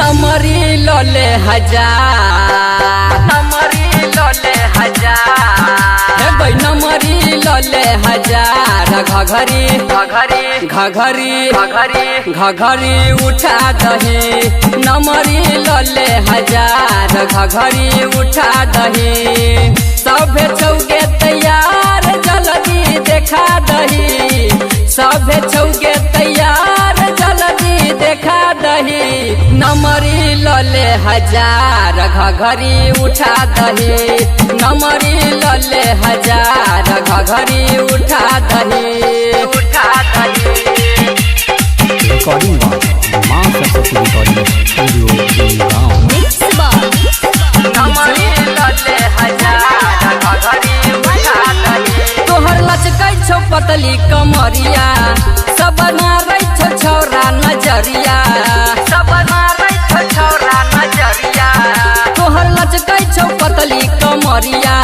नमरी लोले हजार, नमरी लोले हजार, हे भाई नमरी लोले हजार। घघरी घघरी घघरी घघरी घघरी उठा दही, नमरी लोले हजार। घघरी उठा दही, सभे छौके तैयार जल्दी देखा दही, सभे छौके तैयार जल्दी देखा दही। नमरी लोले हजार, घघरी उठा दही, नमरी लोले हजार। घघरी उठा दही, उठा दही। रिकॉर्डिंग बाय मां सरस्वती रिकॉर्डिंग स्टूडियो गुड़गांव। नमरी लोले हजार, घघरी उठा दही। तोहर लचकै छौ पतली कमरिया, सब मारै छौ छौरा नजरिया, सब मारै छौ छौरा नजरिया। तोहर लचकै छौ पतली कमरिया,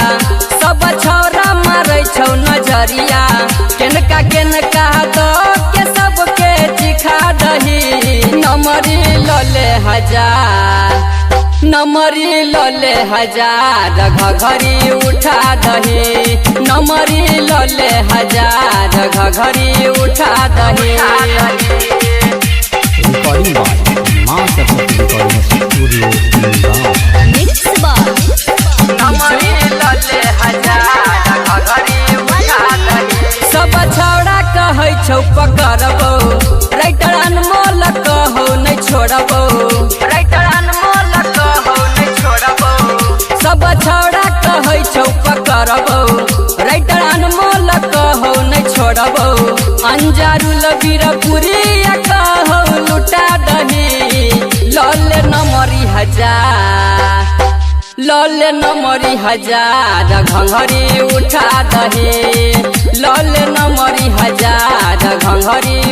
सब छौरा मारै छौ नजरिया। केनका केनका दो के सबके चिखा दही, नमरी लोले हजार, नमरी लोले हजार। घघरी उठा दही, नमरी लोले हजार। घघरी उठा दही। रिकॉर्डिंग बाय मां सरस्वती रिकॉर्डिंग स्टूडियो गुड़गांव। नमरी लोले हजार, घघरी उठा दही। सब छौड़ा कहै छौ पकड़बो, राइटर अनमोल कहौ नहीं छोड़बो, राइटर अनमोल कहौ नहीं छोड़बो। सब छौड़ा कहै छौ पकड़बो, राइटर अनमोल कहौ नहीं छोड़बो। अंजारुल बीरपुरी कहौ लुटा दही, लोले नमरी हजार, लोले नमरी हजार। घघरी उठा दही, लोले नमरी हजार। घघरी